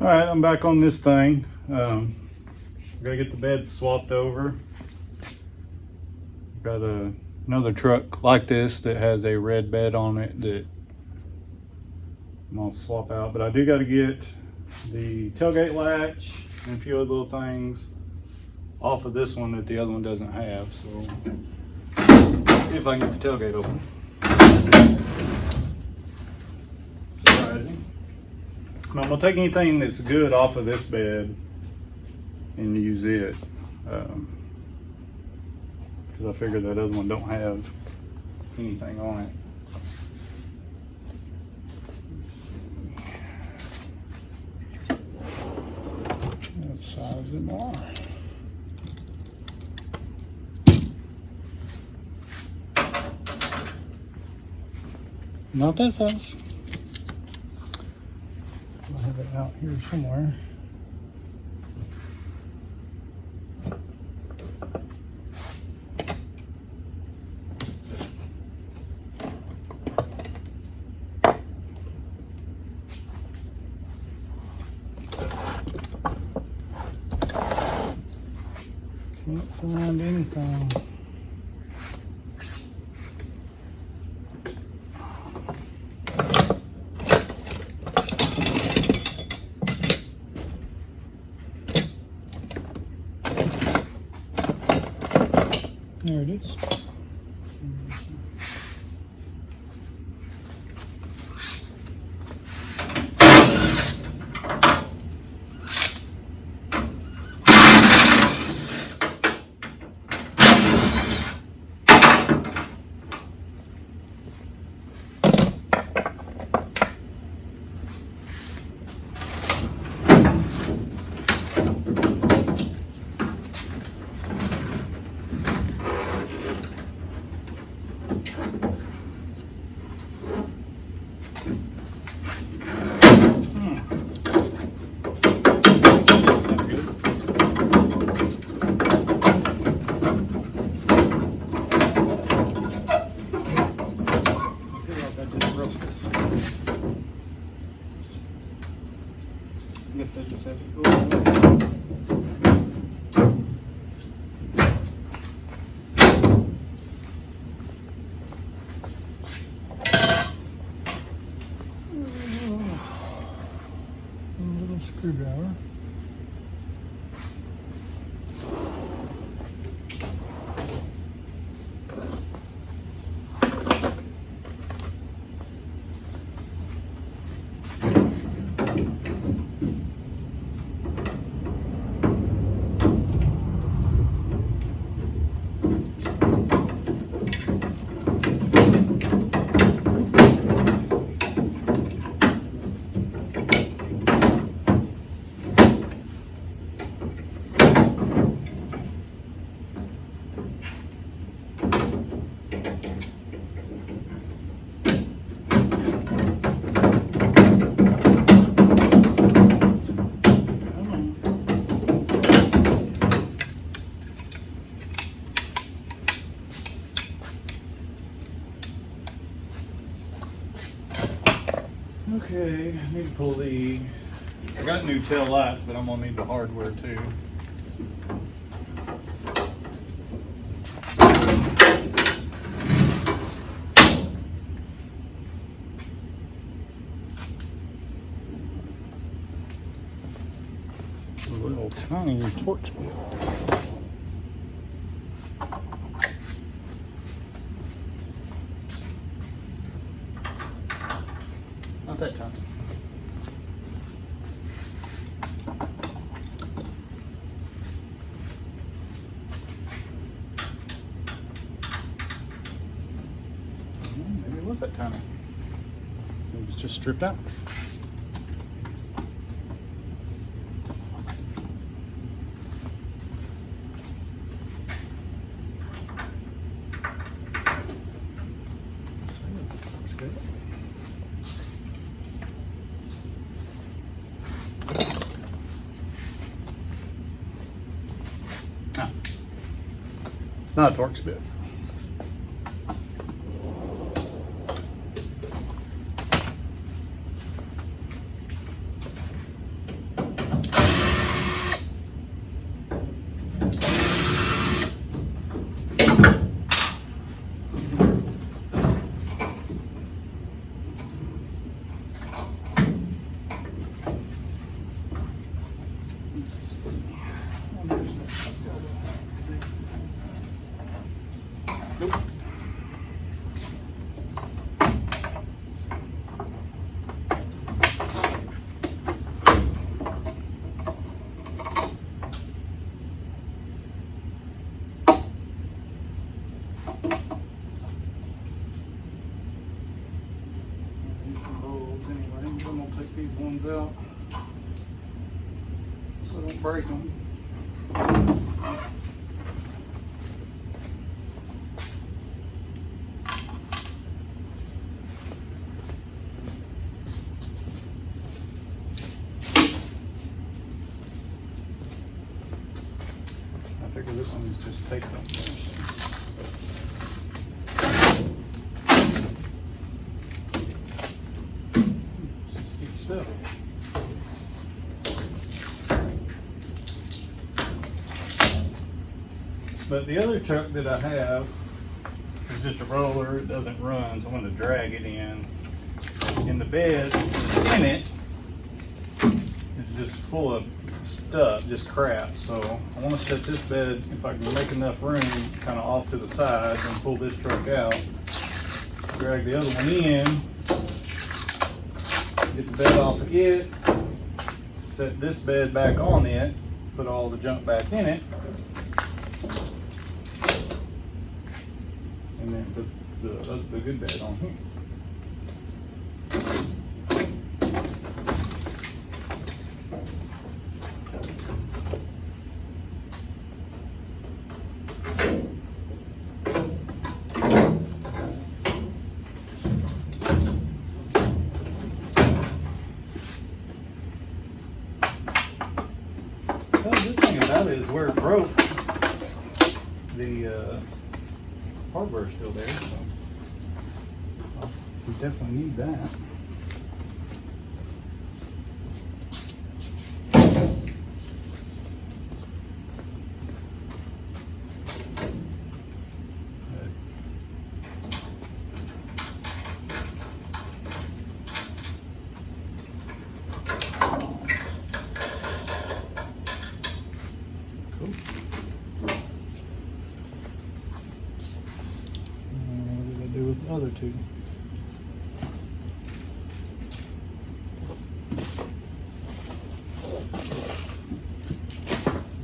All right, I'm back on this thing. Gotta get the bed swapped over. Got another truck like this that has a red bed on it that I'm gonna swap out, but I do gotta get the tailgate latch and a few other little things off of this one that the other one doesn't have. So see if I can get the tailgate open. Surprising. I'm gonna take anything that's good off of this bed and use it, because I figure that other one don't have anything on it. Let's see. What size am I? Not that size. I have it out here somewhere. Can't find anything. There it is. I guess they just have to go away. A little screwdriver. Okay, I need to pull the, I got new tail lights, but I'm gonna need the hardware too. A little tiny torch wheel. Not that tiny. Maybe it was that tiny. It was just stripped out. No, it's not a Torx bit. out so I don't break them. I figure this one's just taped up there. Stuff. But the other truck that I have is just a roller. It doesn't run, so I'm going to drag it in. And the bed in it is just full of stuff, just crap. So I want to set this bed, if I can make enough room, kind of off to the side and pull this truck out. Drag the other one in. Get the bed off of it, set this bed back on it, put all the junk back in it, and then put the good bed on here. The good thing about it is where it broke, the hardware's still there, so we definitely need that. What did I do with the other two?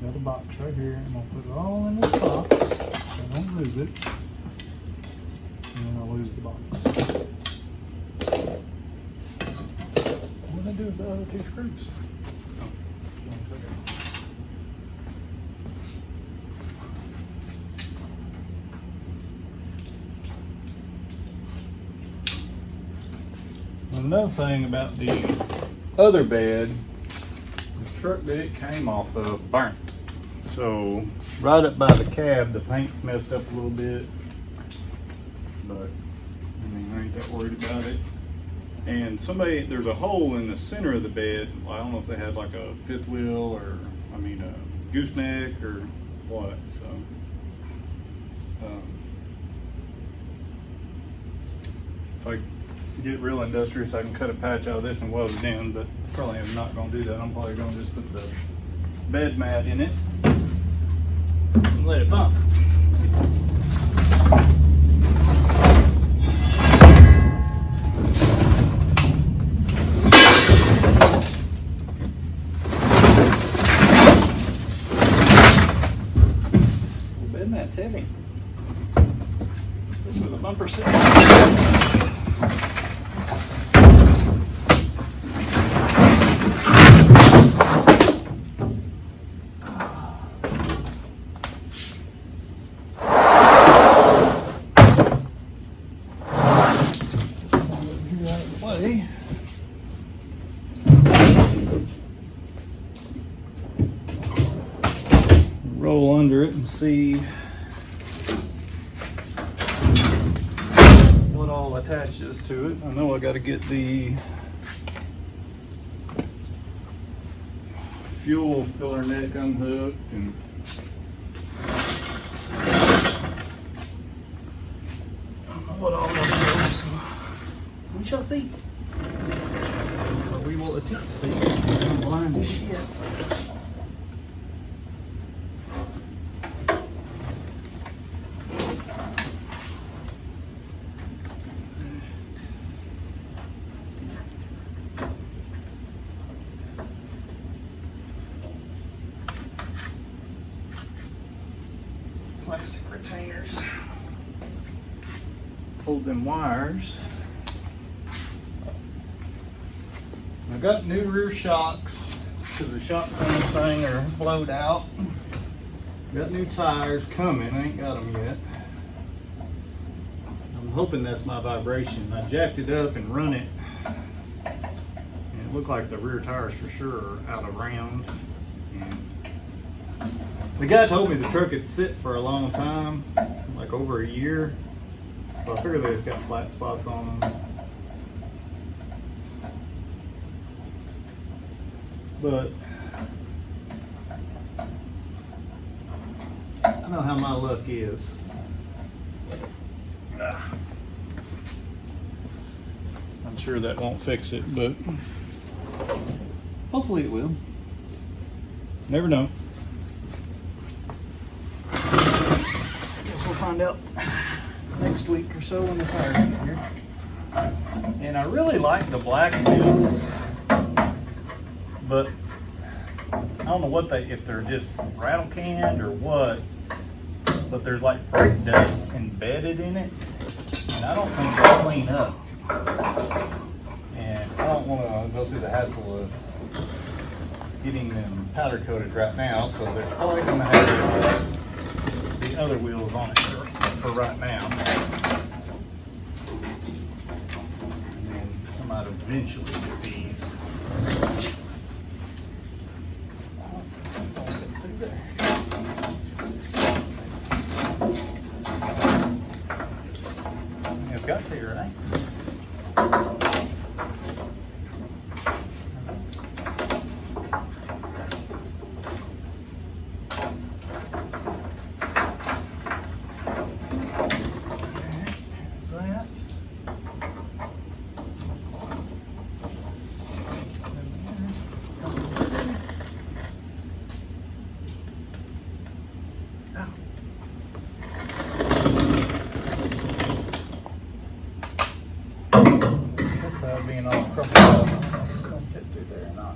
Got a box right here. I'm gonna put it all in this box so I don't lose it. And then I'll lose the box. What did I do with the other two screws? Oh, one second. Another thing about the other bed, the truck that it came off of burnt. So right up by the cab, the paint's messed up a little bit, but I mean, I ain't that worried about it. And there's a hole in the center of the bed. I don't know if they had like a fifth wheel or, a gooseneck or what, so. If I get real industrious, I can cut a patch out of this and weld it in, but probably I'm not going to do that. I'm probably going to just put the bed mat in it and let it bump. The bed mat's heavy. This with a bumper set. Roll under it and see what all attaches to it. I know I got to get the fuel filler neck unhooked and I don't know what all that is. We shall see. Or we will attempt to see. I'm blind as shit. Plastic retainers hold them wires. I I've got new rear shocks because the shocks on this thing are blowed out. Got new tires coming. I ain't got them yet. I'm hoping that's my vibration. I jacked it up and run it. And it looked like the rear tires for sure are out of round. And the guy told me the truck had sit for a long time, like over a year. So I figured they just got flat spots on them. But I know how my luck is. I'm sure that won't fix it, but hopefully it will. Never know. Guess we'll find out next week or so when the tire gets here. And I really like the black wheels, but I don't know what if they're just rattle canned or what, but there's like brake dust embedded in it, and I don't think they'll clean up. And I don't want to go through the hassle of getting them powder coated right now, so they're probably going to have the other wheels on it for right now. And then I might eventually get these. That's going to get through there. It's got to, right? Being all crumpled up, I don't know if it's going to fit through there or not.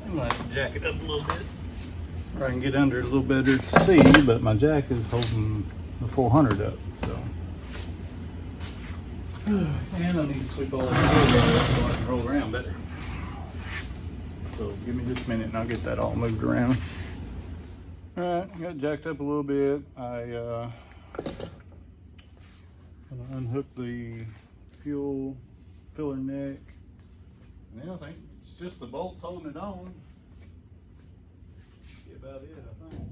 I'm going to jack it up a little bit where I can get under it a little better to see, but my jack is holding the 400 up, so. And I need to sweep all that so I can roll around better. So give me just a minute and I'll get that all moved around. Alright, got jacked up a little bit. I gonna unhook the fuel filler neck. And then I think it's just the bolts holding it on. That's about it, I think.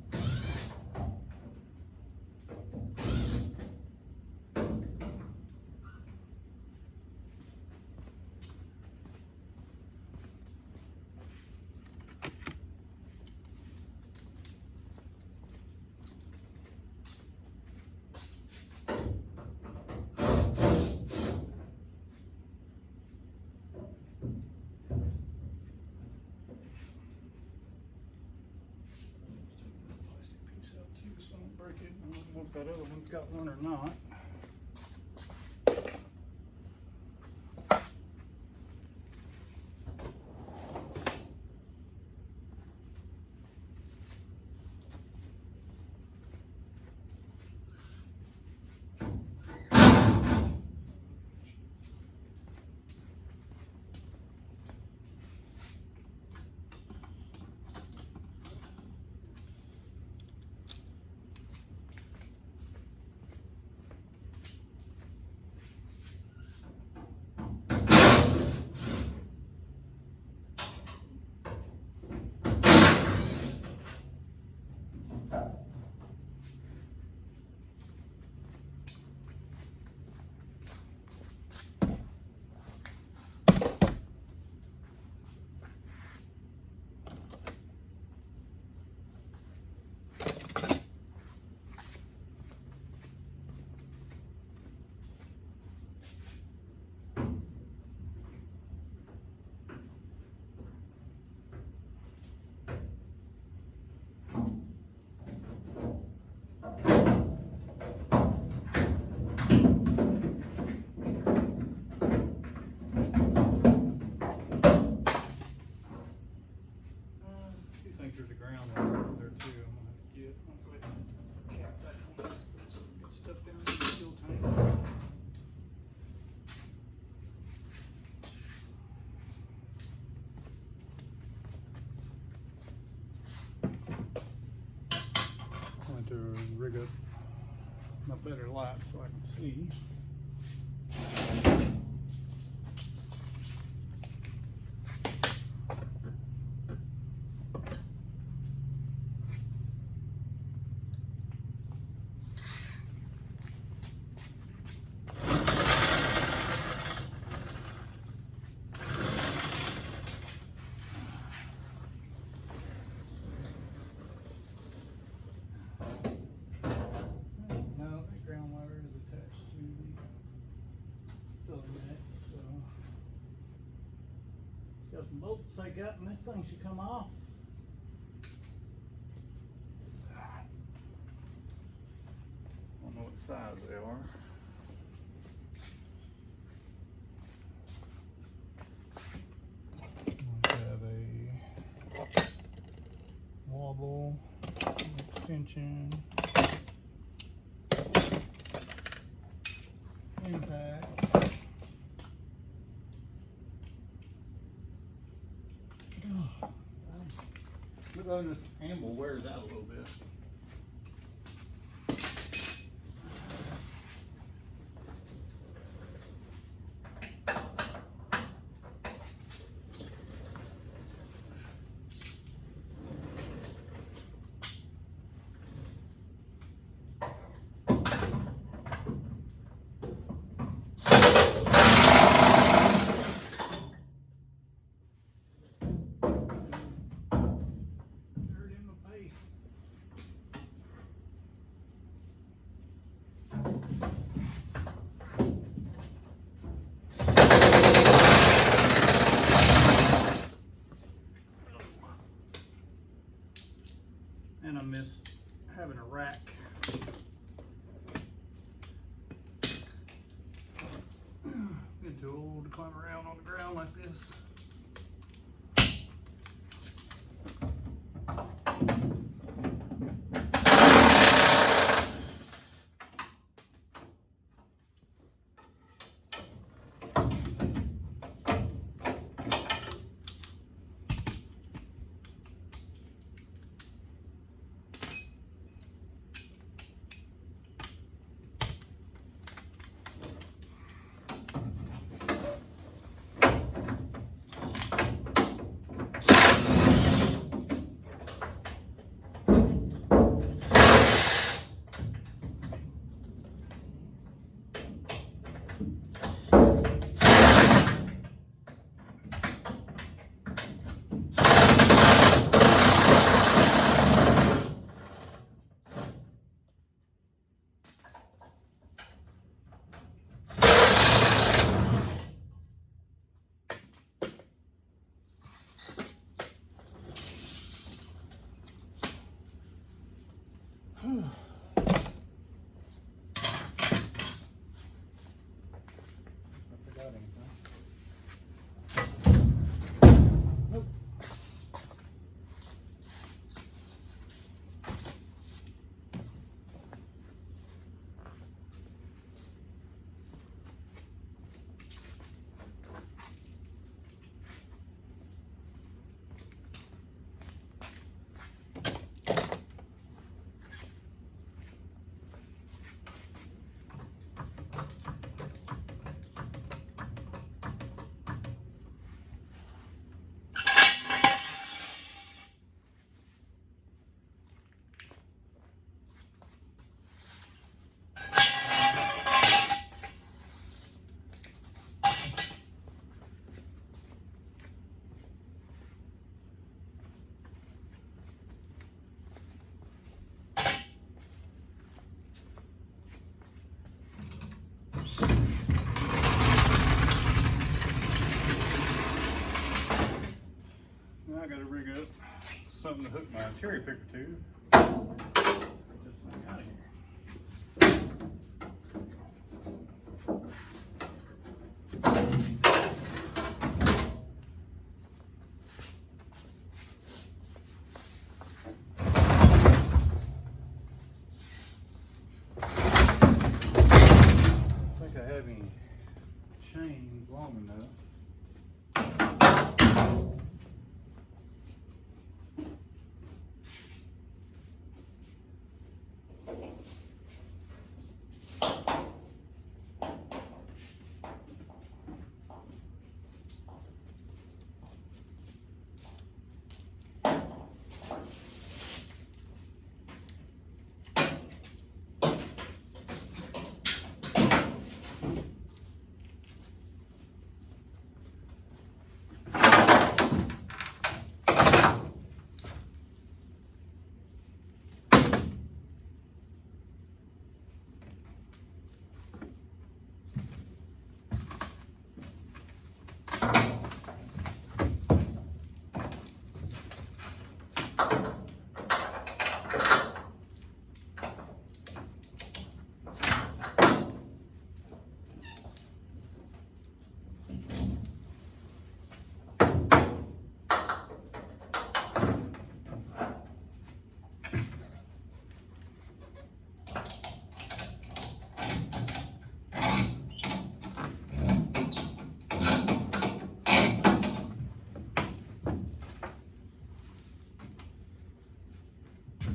if that other one's got one or not. There's a ground out there too. I'm gonna have to get. I'm gonna go ahead and cap that on this. There's some good stuff down in the fuel tank. I want to rig up my better light so I can see. Got some bolts to take out and this thing should come off. I don't know what size they are. We have a wobble, extension, impact. Look on this handle wears out a little bit. And I miss having a rack. Get too old to climb around on the ground like this. something to hook my cherry picker to. Get this thing out of here. I think I have any chains long enough.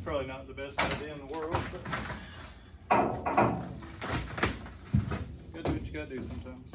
Probably not the best idea in the world, but you gotta do what you gotta do sometimes.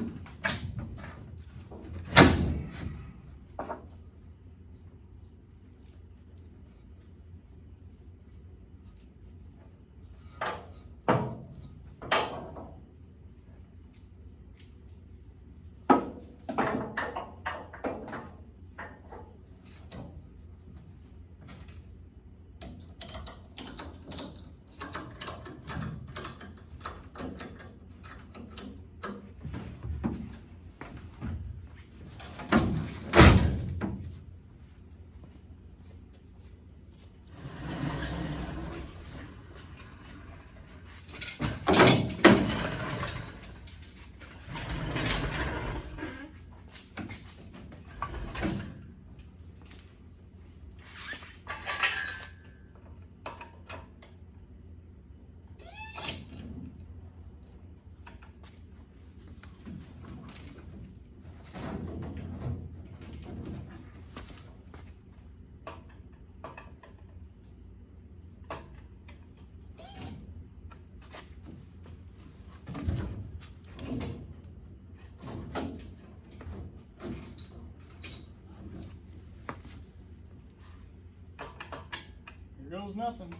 Here goes nothing.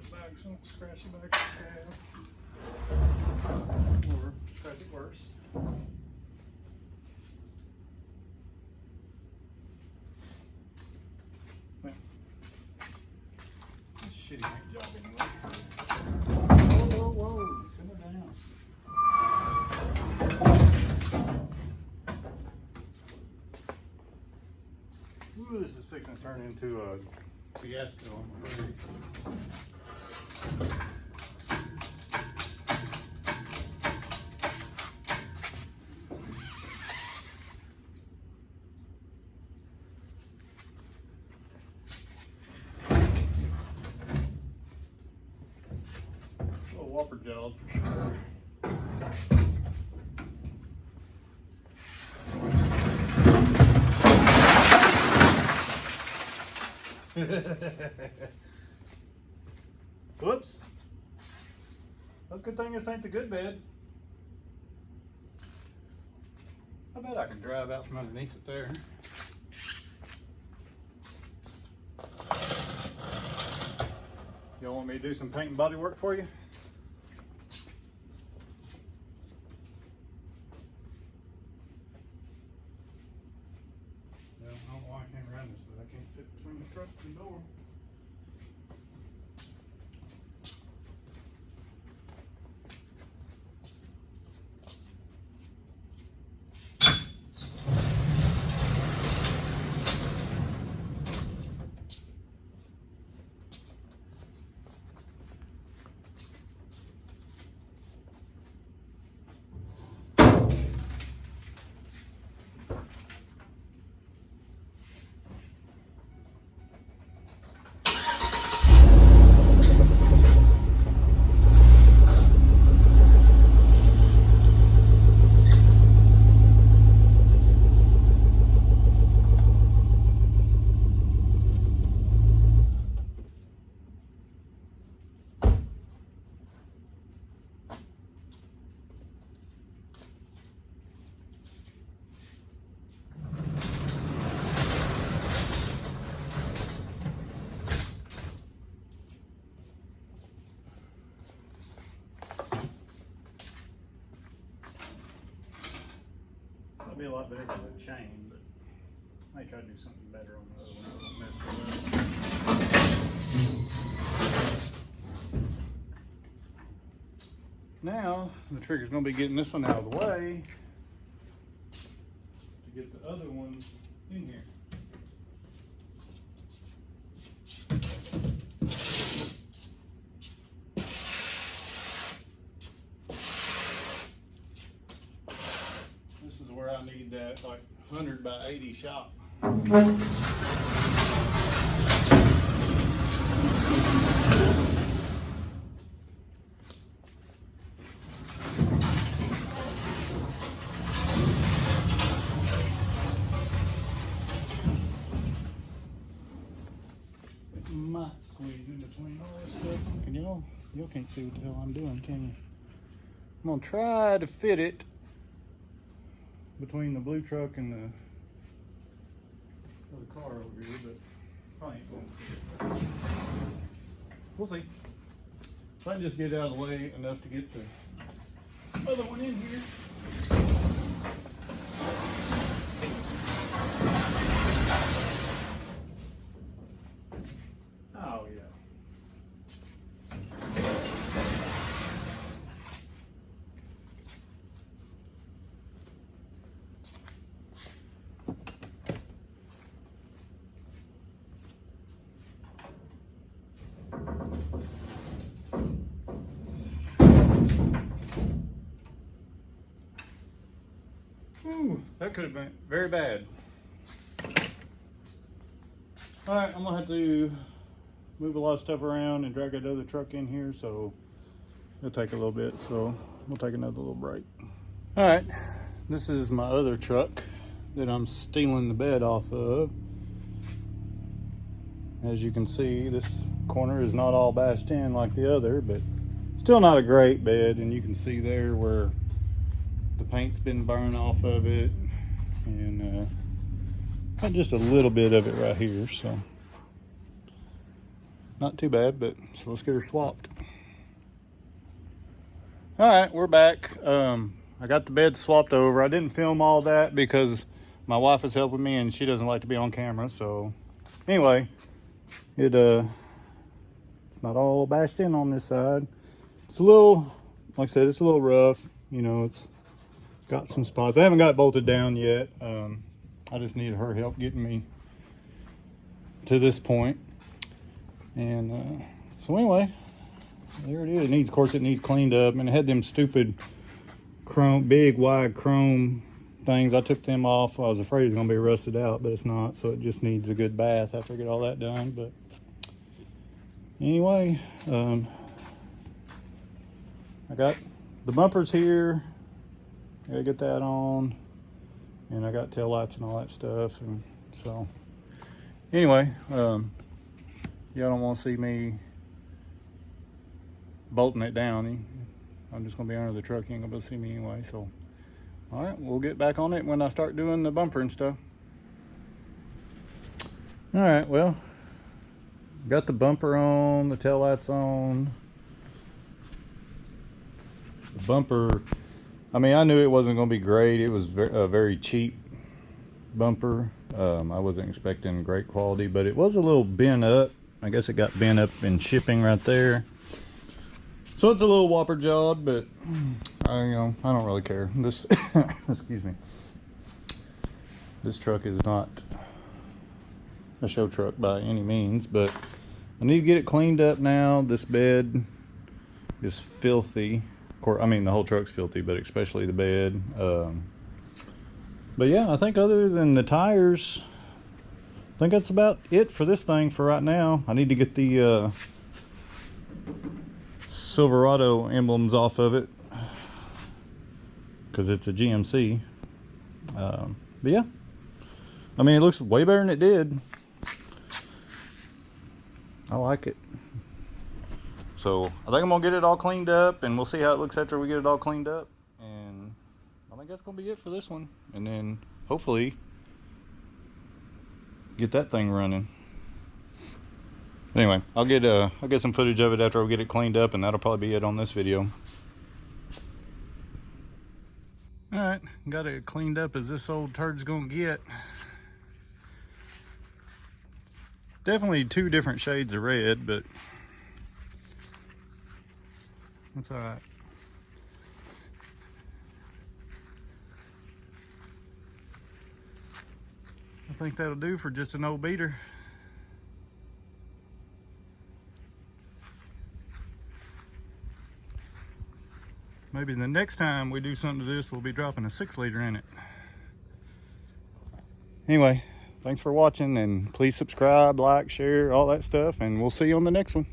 Back some scratchy back calf, or scratch it worse. Well, shitty paint job anyway. Whoa, whoa, whoa, simmer down. Ooh, this is fixing to turn into a fiasco, I'm afraid. A little whopper jawed for sure. Whoops. That's a good thing this ain't the good bed. I bet I can drive out from underneath it there. Y'all want me to do some paint and body work for you? Well, I don't know why I can't run this, but I can't fit between the truck and the door. That'll be a lot better than a chain, but I may try to do something better on the other one. I don't mess it up. Now the trigger's going to be getting this one out of the way to get the other one in here. This is where I need that like 100 by 80 shop. It might squeeze in between all this stuff. Can y'all can't see what the hell I'm doing, can you? I'm gonna try to fit it between the blue truck and the other car over here, but probably ain't going to fit. We'll see. If I can just get it out of the way enough to get the other one in here. Oh yeah. Ooh, that could have been very bad. All right, I'm gonna have to move a lot of stuff around and drag that other truck in here, so it'll take a little bit, so we'll take another little break. All right, this is my other truck that I'm stealing the bed off of. As you can see, this corner is not all bashed in like the other, but still not a great bed, and you can see there where the paint's been burned off of it, and got just a little bit of it right here, so not too bad. But so let's get her swapped. All right, we're back. I got the bed swapped over. I didn't film all that because my wife is helping me and she doesn't like to be on camera. So anyway, it's not all bashed in on this side. It's a little, like I said, it's a little rough. You know, it's got some spots. I haven't got it bolted down yet. I just needed her help getting me to this point. And so anyway, there it is. Of course, it needs cleaned up. And it had them stupid chrome, big wide chrome things. I took them off. I was afraid it was going to be rusted out, but it's not. So it just needs a good bath after I get all that done. But anyway, I got the bumpers here. I gotta get that on, and I got tail lights and all that stuff. And so anyway, y'all don't want to see me bolting it down. I'm just gonna be under the truck. You ain't gonna be able to see me anyway. So, all right, we'll get back on it when I start doing the bumper and stuff. All right, well, got the bumper on, the tail lights on. The bumper, I mean, I knew it wasn't going to be great. It was a very cheap bumper. I wasn't expecting great quality, but it was a little bent up. I guess it got bent up in shipping right there. So it's a little whopper jawed, but I don't really care. This, excuse me. This truck is not a show truck by any means, but I need to get it cleaned up now. This bed is filthy. Of course, I mean the whole truck's filthy, but especially the bed. But yeah, I think other than the tires, I think that's about it for this thing for right now. I need to get the Silverado emblems off of it because it's a GMC. But yeah, I mean, it looks way better than it did. I like it. So I think I'm gonna get it all cleaned up, and we'll see how it looks after we get it all cleaned up. And I think that's gonna be it for this one. And then hopefully get that thing running. Anyway, I'll get some footage of it after we get it cleaned up, and that'll probably be it on this video. All right, got it cleaned up as this old turd's gonna get. Definitely two different shades of red, but that's all right. I think that'll do for just an old beater. Maybe the next time we do something to this, we'll be dropping a 6-liter in it. Anyway, thanks for watching, and please subscribe, like, share, all that stuff, and we'll see you on the next one.